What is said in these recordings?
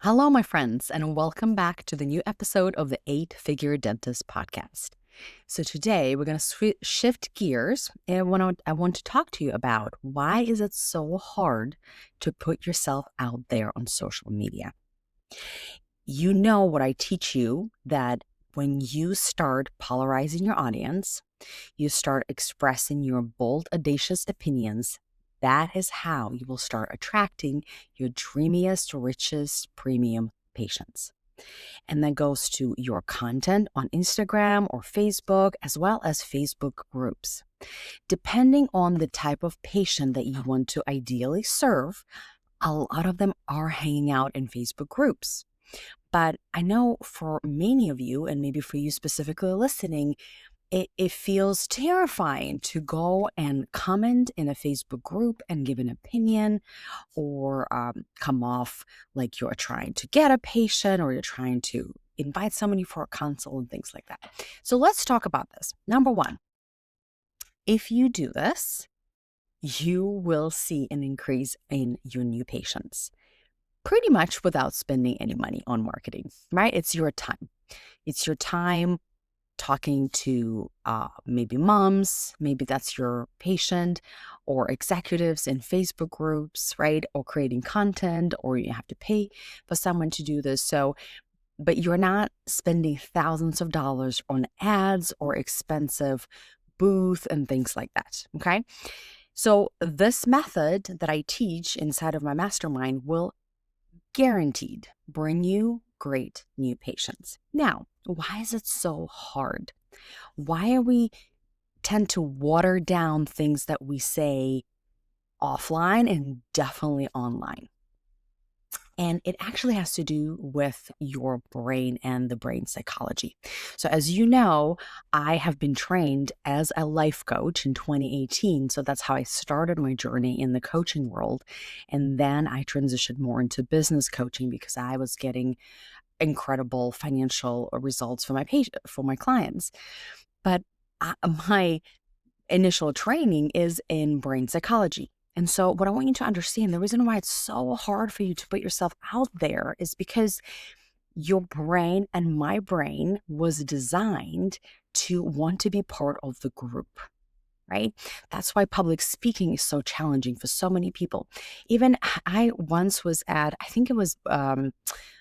Hello, my friends, and welcome back to the new episode of the Eight Figure Dentist podcast. So today we're going to shift gears, and I want to talk to you about why is it so hard to put yourself out there on social media. You know what I teach you, that when you start polarizing your audience, you start expressing your bold, audacious opinions. That is how you will start attracting your dreamiest, richest premium patients. And that goes to your content on Instagram or Facebook, as well as Facebook groups. Depending on the type of patient that you want to ideally serve, a lot of them are hanging out in Facebook groups. But I know for many of you, and maybe for you specifically listening, it feels terrifying to go and comment in a Facebook group and give an opinion, or come off like you're trying to get a patient or you're trying to invite somebody for a consult and things like that. So let's talk about this. Number one, if you do this, you will see an increase in your new patients pretty much without spending any money on marketing, right? It's your time. It's your time talking to maybe moms, maybe that's your patient, or executives in Facebook groups, right? Or creating content, or you have to pay for someone to do this. So, but you're not spending thousands of dollars on ads or expensive booth and things like that. Okay. So, this method that I teach inside of my mastermind will guaranteed bring you great new patients. Now, why is it so hard? Why are we tend to water down things that we say offline and definitely online? And it actually has to do with your brain and the brain psychology. So, as you know, I have been trained as a life coach in 2018. So, that's how I started my journey in the coaching world. And then I transitioned more into business coaching because I was getting incredible financial results for my clients. But my initial training is in brain psychology. And so, what I want you to understand, the reason why it's so hard for you to put yourself out there is because your brain and my brain was designed to want to be part of the group, right? That's why public speaking is so challenging for so many people. Even I once was at, I think it was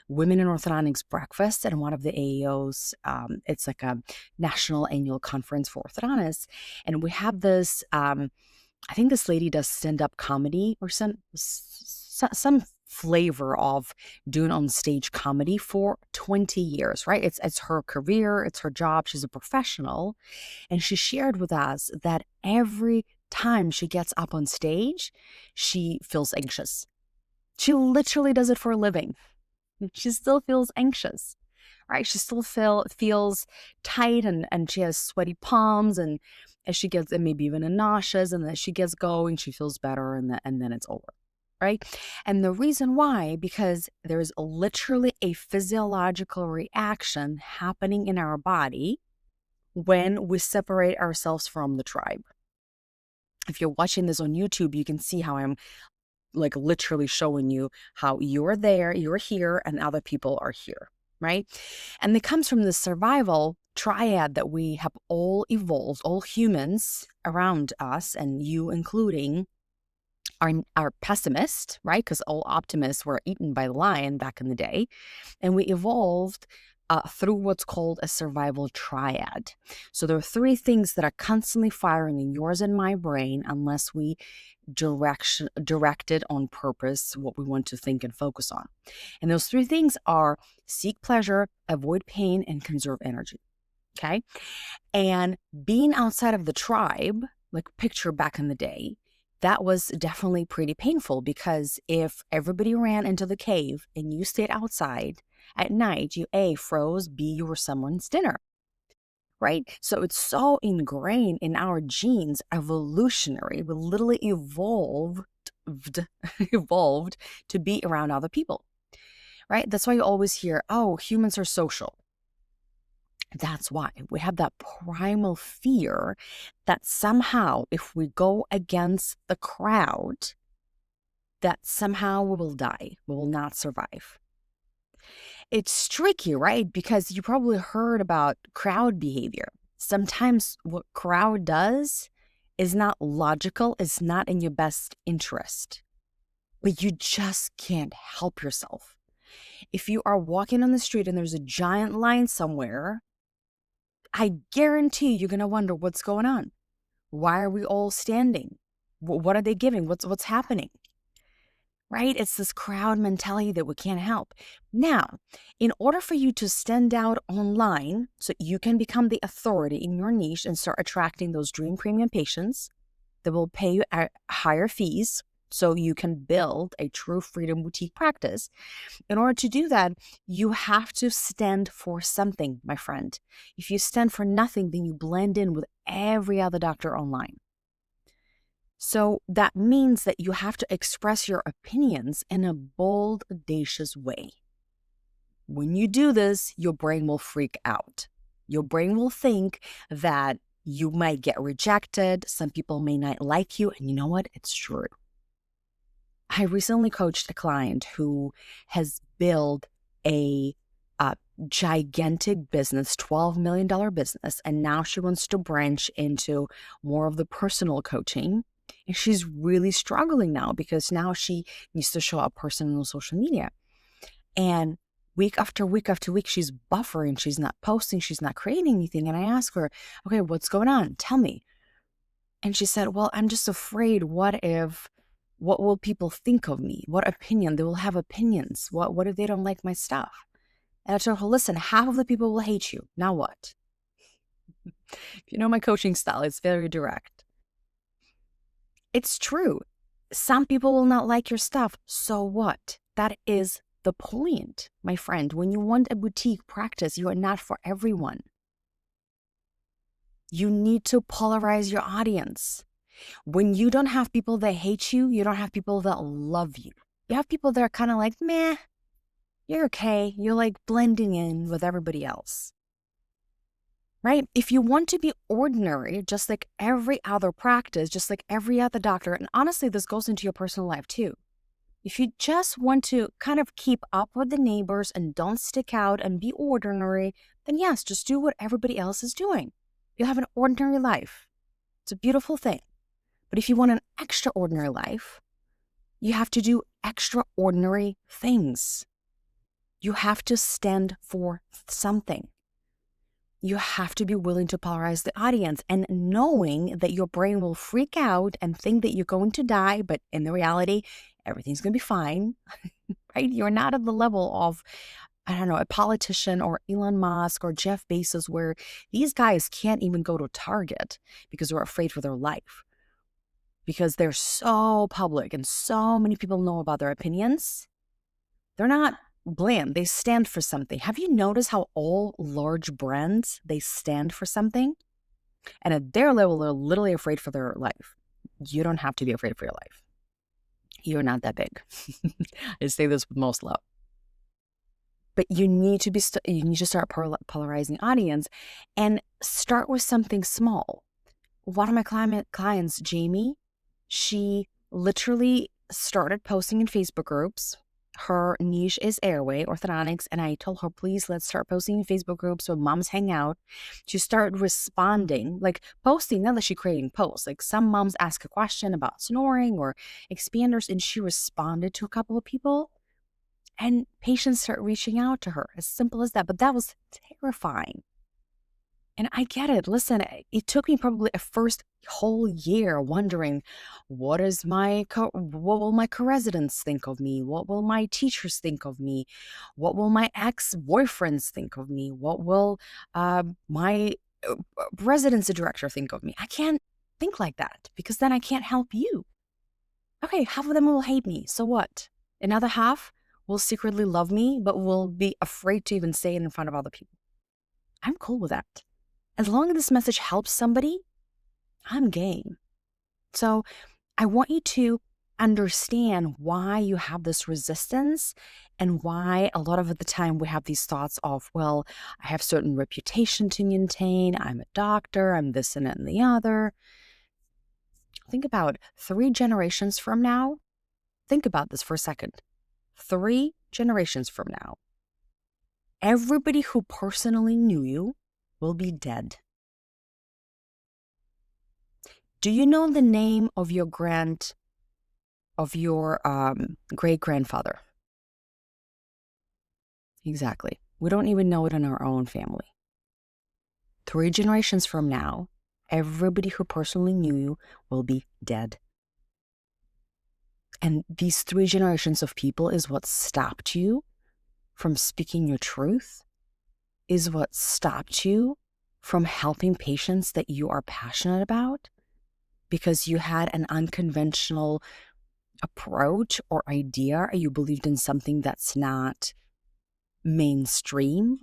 Women in Orthodontics breakfast and one of the AEOs. It's like a national annual conference for orthodontists. And we have this, I think this lady does stand-up comedy or some flavor of doing on stage comedy for 20 years, right? It's her career, it's her job. She's a professional. And she shared with us that every time she gets up on stage, she feels anxious. She literally does it for a living. She still feels anxious, right? She still feels tight, and she has sweaty palms, and as she gets, and maybe even a nauseous, and then she gets going, she feels better, and then it's over, right? And the reason why, because there's literally a physiological reaction happening in our body when we separate ourselves from the tribe. If you're watching this on YouTube, you can see how I'm like literally showing you how you're there, you're here, and other people are here, right? And it comes from the survival triad that we have all evolved, all humans around us, and you including, are pessimists, right? Because all optimists were eaten by the lion back in the day. And we evolved through what's called a survival triad. So there are three things that are constantly firing in yours and my brain unless we directed on purpose what we want to think and focus on. And those three things are seek pleasure, avoid pain, and conserve energy. Okay. And being outside of the tribe, like picture back in the day, that was definitely pretty painful because if everybody ran into the cave and you stayed outside at night, you A, froze, B, you were someone's dinner, right? So it's so ingrained in our genes, evolutionary. We literally evolved to be around other people, right? That's why you always hear, oh, humans are social. That's why we have that primal fear that somehow, if we go against the crowd, that somehow we will die, we will not survive. It's tricky, right? Because you probably heard about crowd behavior. Sometimes what crowd does is not logical, it's not in your best interest, but you just can't help yourself. If you are walking on the street and there's a giant line somewhere, I guarantee you're going to wonder what's going on. Why are we all standing? What are they giving? What's happening? Right? It's this crowd mentality that we can't help. Now, in order for you to stand out online so you can become the authority in your niche and start attracting those dream premium patients that will pay you higher fees so you can build a true freedom boutique practice. In order to do that, you have to stand for something, my friend. If you stand for nothing, then you blend in with every other doctor online. So that means that you have to express your opinions in a bold, audacious way. When you do this, your brain will freak out. Your brain will think that you might get rejected. Some people may not like you. And you know what? It's true. I recently coached a client who has built a gigantic business, $12 million business. And now she wants to branch into more of the personal coaching. And she's really struggling now because now she needs to show up personally on social media. And week after week after week, she's buffering. She's not posting. She's not creating anything. And I ask her, okay, what's going on? Tell me. And she said, well, I'm just afraid. What will people think of me? What opinion? They will have opinions. What if they don't like my stuff? And I told her, listen, half of the people will hate you. Now what? If you know my coaching style, it's very direct. It's true. Some people will not like your stuff. So what? That is the point, my friend. When you want a boutique practice, you are not for everyone. You need to polarize your audience. When you don't have people that hate you, you don't have people that love you. You have people that are kind of like, meh, you're okay. You're like blending in with everybody else. Right? If you want to be ordinary, just like every other practice, just like every other doctor, and honestly, this goes into your personal life too. If you just want to kind of keep up with the neighbors and don't stick out and be ordinary, then yes, just do what everybody else is doing. You'll have an ordinary life. It's a beautiful thing. But if you want an extraordinary life, you have to do extraordinary things. You have to stand for something. You have to be willing to polarize the audience and knowing that your brain will freak out and think that you're going to die, but in the reality, everything's going to be fine, right? You're not at the level of, I don't know, a politician or Elon Musk or Jeff Bezos, where these guys can't even go to Target because they're afraid for their life. Because they're so public and so many people know about their opinions. They're not bland. They stand for something. Have you noticed how all large brands, they stand for something? And at their level, they're literally afraid for their life. You don't have to be afraid for your life. You're not that big. I say this with most love. But you need to start polarizing audience and start with something small. One of my clients, Jamie, she literally started posting in Facebook groups. Her niche is airway orthodontics. And I told her, please, let's start posting in Facebook groups where moms hang out. She started responding, like posting, not that she's creating posts. Like some moms ask a question about snoring or expanders, and she responded to a couple of people. And patients start reaching out to her. As simple as that. But that was terrifying. And I get it. Listen, it took me probably a first whole year wondering, what will my co-residents think of me? What will my teachers think of me? What will my ex-boyfriends think of me? What will my residency director think of me? I can't think like that because then I can't help you. Okay, half of them will hate me. So what? Another half will secretly love me, but will be afraid to even say it in front of other people. I'm cool with that. As long as this message helps somebody, I'm game. So I want you to understand why you have this resistance and why a lot of the time we have these thoughts of, well, I have certain reputation to maintain. I'm a doctor. I'm this and that and the other. Think about 3 generations from now. Think about this for a second. 3 generations from now. everybody who personally knew you will be dead. Do you know the name of your great-grandfather? Exactly. We don't even know it in our own family. 3 generations from now, everybody who personally knew you will be dead. And these 3 generations of people is what stopped you from speaking your truth, is what stopped you from helping patients that you are passionate about because you had an unconventional approach or idea, or you believed in something that's not mainstream.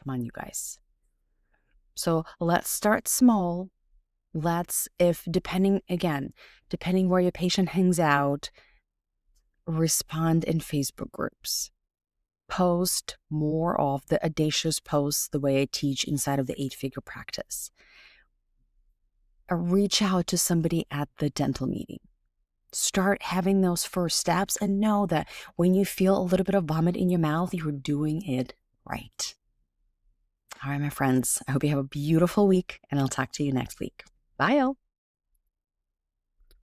Come on, you guys. So let's start small. Depending where your patient hangs out, respond in Facebook groups. Post more of the audacious posts the way I teach inside of the 8-figure practice. Reach out to somebody at the dental meeting. Start having those first steps and know that when you feel a little bit of vomit in your mouth, you're doing it right. All right, my friends, I hope you have a beautiful week, and I'll talk to you next week. Bye, y'all.